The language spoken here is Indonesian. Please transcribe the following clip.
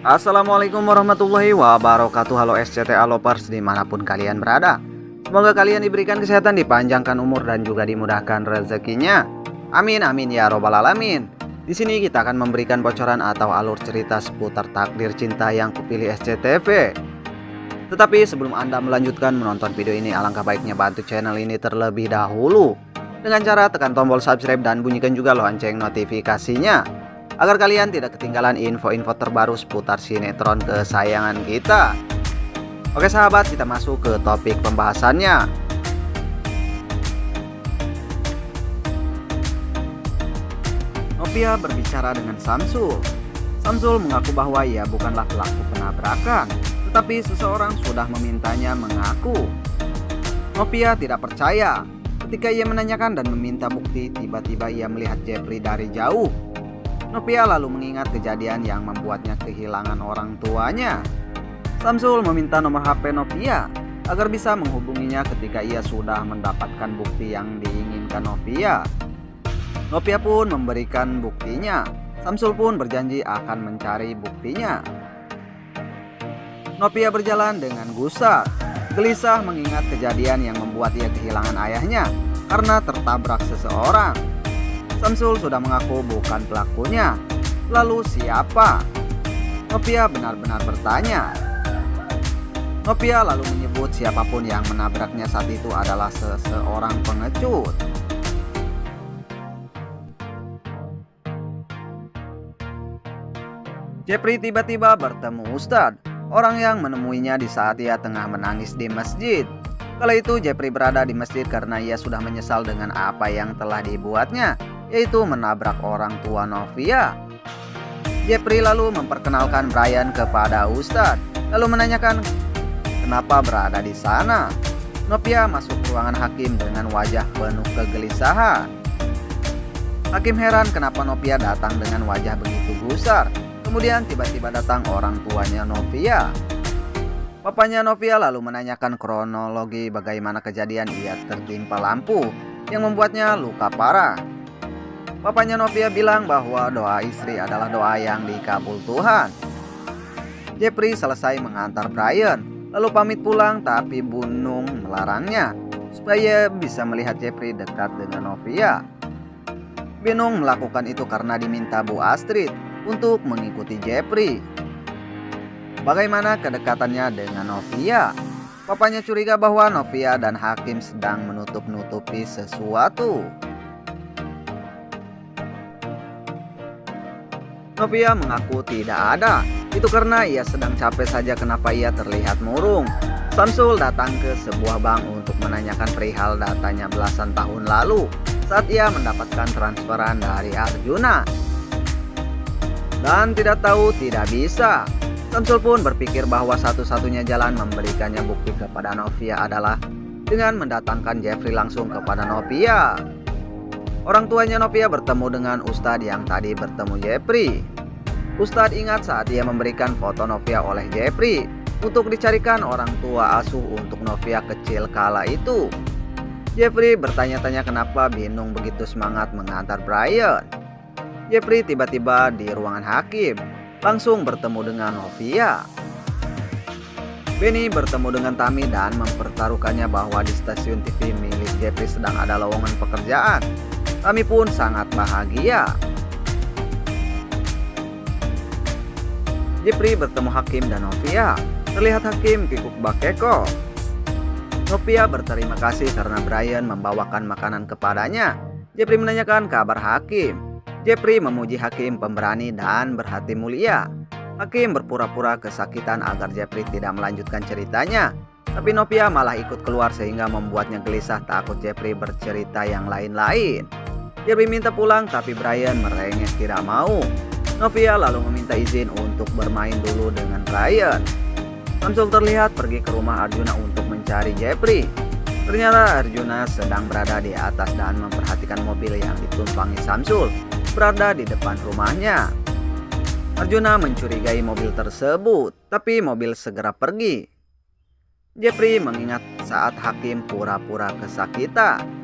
Assalamualaikum warahmatullahi wabarakatuh. Halo SCTA Lovers dimanapun kalian berada. Semoga kalian diberikan kesehatan, dipanjangkan umur, dan juga dimudahkan rezekinya. Amin amin ya robbal alamin. Di sini kita akan memberikan bocoran atau alur cerita seputar takdir cinta yang kupilih SCTV. Tetapi sebelum Anda melanjutkan menonton video ini, alangkah baiknya bantu channel ini terlebih dahulu dengan cara tekan tombol subscribe dan bunyikan juga lonceng notifikasinya, agar kalian tidak ketinggalan info-info terbaru seputar sinetron kesayangan kita. Oke sahabat, kita masuk ke topik pembahasannya. Novia berbicara dengan Samsul. Samsul mengaku bahwa ia bukanlah pelaku penabrakan, tetapi seseorang sudah memintanya mengaku. Novia tidak percaya. Ketika ia menanyakan dan meminta bukti, tiba-tiba ia melihat Jepri dari jauh. Novia lalu mengingat kejadian yang membuatnya kehilangan orang tuanya. Samsul meminta nomor HP Novia agar bisa menghubunginya ketika ia sudah mendapatkan bukti yang diinginkan Novia. Novia pun memberikan buktinya. Samsul pun berjanji akan mencari buktinya. Novia berjalan dengan gusar, gelisah mengingat kejadian yang membuat ia kehilangan ayahnya karena tertabrak seseorang. Samsul sudah mengaku bukan pelakunya. Lalu siapa? Novia benar-benar bertanya. Novia lalu menyebut siapapun yang menabraknya saat itu adalah seseorang pengecut. Jepri tiba-tiba bertemu Ustadz, orang yang menemuinya di saat ia tengah menangis di masjid. Kala itu Jepri berada di masjid karena ia sudah menyesal dengan apa yang telah dibuatnya, yaitu menabrak orang tua Novia. Jepri lalu memperkenalkan Brian kepada Ustadz, lalu menanyakan kenapa berada di sana. Novia masuk ruangan hakim dengan wajah penuh kegelisahan. Hakim heran kenapa Novia datang dengan wajah begitu gusar. Kemudian tiba-tiba datang orang tuanya Novia. Papanya Novia lalu menanyakan kronologi bagaimana kejadian ia tertimpa lampu yang membuatnya luka parah. Papanya Novia bilang bahwa doa istri adalah doa yang dikabul Tuhan. Jepri selesai mengantar Brian, lalu pamit pulang, tapi Bunung melarangnya supaya bisa melihat Jepri dekat dengan Novia. Binung melakukan itu karena diminta Bu Astrid untuk mengikuti Jepri. Bagaimana kedekatannya dengan Novia? Papanya curiga bahwa Novia dan Hakim sedang menutup-nutupi sesuatu. Novia mengaku tidak ada. Itu karena ia sedang capek saja. Kenapa ia terlihat murung? Samsul datang ke sebuah bank untuk menanyakan perihal datanya belasan tahun lalu saat ia mendapatkan transferan dari Arjuna. Dan tidak tahu tidak bisa. Samsul pun berpikir bahwa satu-satunya jalan memberikannya bukti kepada Novia adalah dengan mendatangkan Jepri langsung kepada Novia. Orang tuanya Novia bertemu dengan Ustadz yang tadi bertemu Jepri. Ustadz ingat saat ia memberikan foto Novia oleh Jepri untuk dicarikan orang tua asuh untuk Novia kecil kala itu. Jepri bertanya-tanya kenapa Binung begitu semangat mengantar Brian. Jepri tiba-tiba di ruangan hakim, langsung bertemu dengan Novia. Benny bertemu dengan Tami dan mempertaruhkannya bahwa di stasiun TV milik Jepri sedang ada lowongan pekerjaan. Tami pun sangat bahagia. Jepri bertemu Hakim dan Novia. Terlihat Hakim kikuk bakeko. Novia berterima kasih karena Brian membawakan makanan kepadanya. Jepri menanyakan kabar Hakim. Jepri memuji Hakim pemberani dan berhati mulia. Hakim berpura-pura kesakitan agar Jepri tidak melanjutkan ceritanya. Tapi Novia malah ikut keluar sehingga membuatnya gelisah, takut Jepri bercerita yang lain-lain. Jepri minta pulang tapi Brian merengek tidak mau. Novia lalu meminta izin untuk bermain dulu dengan Brian. Samsul terlihat pergi ke rumah Arjuna untuk mencari Jepri. Ternyata Arjuna sedang berada di atas dan memperhatikan mobil yang ditumpangi Samsul berada di depan rumahnya. Arjuna mencurigai mobil tersebut, tapi mobil segera pergi. Jepri mengingat saat Hakim pura-pura kesakitan.